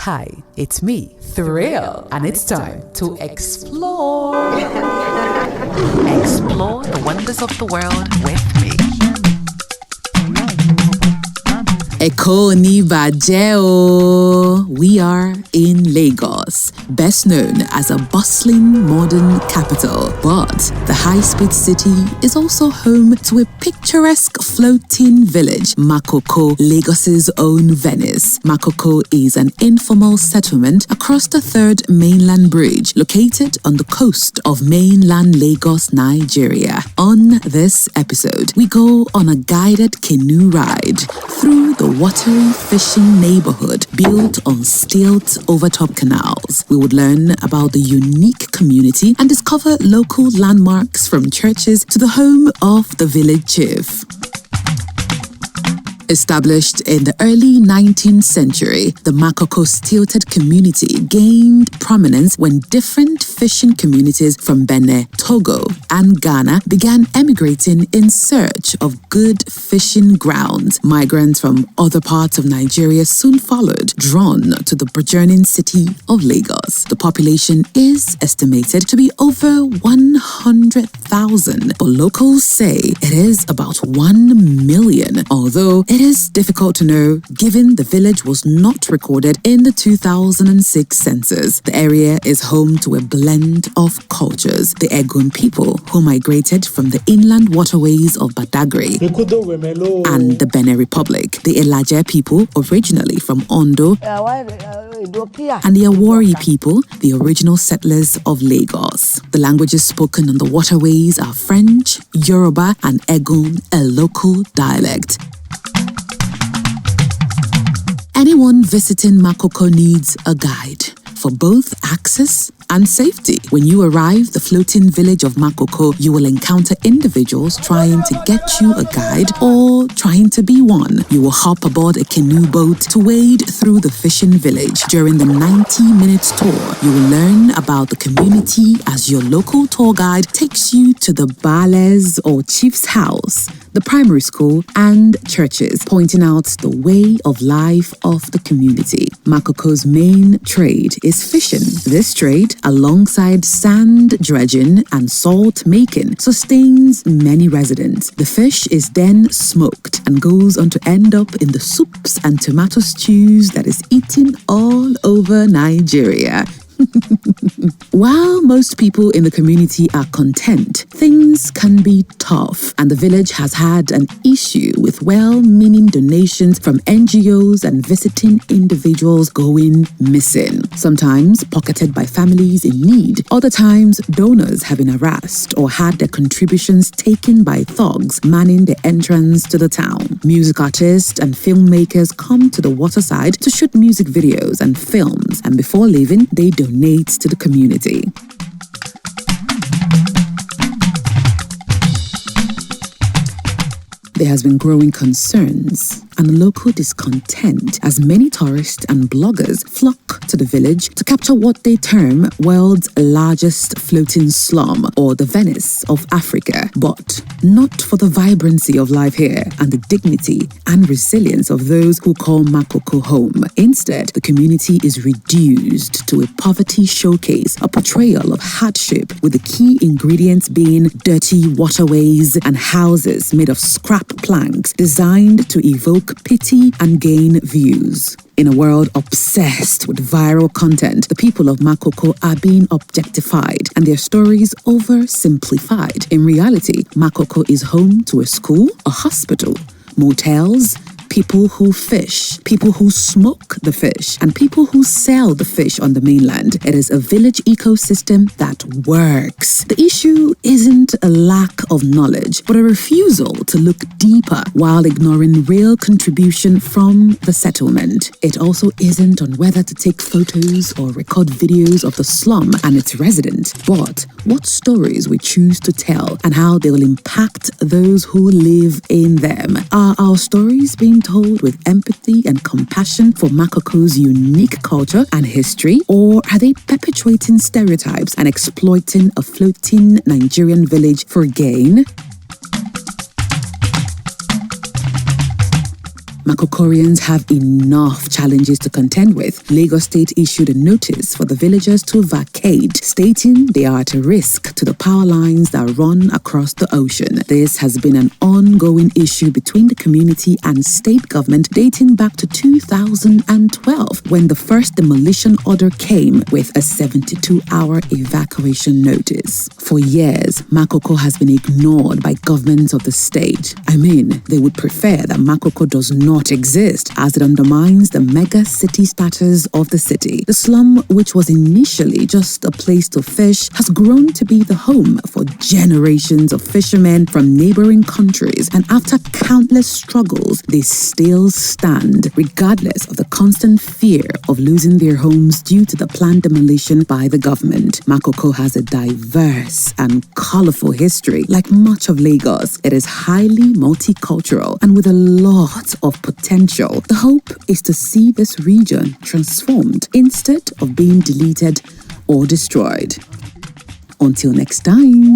Hi, it's me, Thrill, and it's time to explore. Explore the wonders of the world with me. Eko ni bajeo. We are in Lagos, best known as a bustling modern capital. But the high-speed city is also home to a picturesque floating village, Makoko, Lagos's own Venice. Makoko is an informal settlement across the third mainland bridge, located on the coast of mainland Lagos, Nigeria. On this episode, we go on a guided canoe ride through the watery fishing neighborhood built on stilt overtop canals. We would learn about the unique community and discover local landmarks from churches to the home of the village chief. Established in the early 19th century, the Makoko stilted community gained prominence when different fishing communities from Benin, Togo, and Ghana began emigrating in search of good fishing grounds. Migrants from other parts of Nigeria soon followed, drawn to the burgeoning city of Lagos. The population is estimated to be over 100,000, but locals say it is about 1 million, although it is difficult to know given the village was not recorded in the 2006 census. The area is home to a blend of cultures. The Egun people, who migrated from the inland waterways of Badagry and the Benin Republic. The Elaje people, originally from Ondo, and the Awori people, the original settlers of Lagos. The languages spoken on the waterways are French, Yoruba, and Egun, a local dialect. Anyone visiting Makoko needs a guide for both access and safety. When you arrive the floating village of Makoko, you will encounter individuals trying to get you a guide or trying to be one. You will hop aboard a canoe boat to wade through the fishing village. During the 90-minute tour, you will learn about the community as your local tour guide takes you to the Bales or chief's house, the primary school, and churches, pointing out the way of life of the community. Makoko's main trade is fishing. This trade, alongside sand dredging and salt making, sustains many residents. The fish is then smoked and goes on to end up in the soups and tomato stews that is eaten all over Nigeria. While most people in the community are content, things can be tough, and the village has had an issue with well-meaning donations from NGOs and visiting individuals going missing. Sometimes pocketed by families in need, other times donors have been harassed or had their contributions taken by thugs manning the entrance to the town. Music artists and filmmakers come to the waterside to shoot music videos and films, and before leaving, they donate to the community. There has been growing concerns and local discontent as many tourists and bloggers flock to the village to capture what they term world's largest floating slum, or the Venice of Africa, but not for the vibrancy of life here and the dignity and resilience of those who call Makoko home. Instead, the community is reduced to a poverty showcase, a portrayal of hardship, with the key ingredients being dirty waterways and houses made of scrap planks designed to evoke pity and gain views. In a world obsessed with viral content, the people of Makoko are being objectified and their stories oversimplified. In reality, Makoko is home to a school, a hospital, motels, people who fish, people who smoke the fish, and people who sell the fish on the mainland. It is a village ecosystem that works. The issue isn't a lack of knowledge, but a refusal to look deeper while ignoring real contribution from the settlement. It also isn't on whether to take photos or record videos of the slum and its residents, but what stories we choose to tell and how they will impact those who live in them. Are our stories being told with empathy and compassion for Makoko's unique culture and history, or are they perpetuating stereotypes and exploiting a floating Nigerian village for gain? Makokorians have enough challenges to contend with. Lagos State issued a notice for the villagers to vacate, stating they are at risk to the power lines that run across the ocean. This has been an ongoing issue between the community and state government dating back to 2012, when the first demolition order came with a 72-hour evacuation notice. For years, Makoko has been ignored by governments of the state. I mean, they would prefer that Makoko does not exist, as it undermines the mega city status of the city. The slum, which was initially just a place to fish, has grown to be the home for generations of fishermen from neighboring countries, and after countless struggles, they still stand, regardless of the constant fear of losing their homes due to the planned demolition by the government. Makoko has a diverse and colorful history. Like much of Lagos, it is highly multicultural and with a lot of potential. The hope is to see this region transformed instead of being deleted or destroyed. Until next time.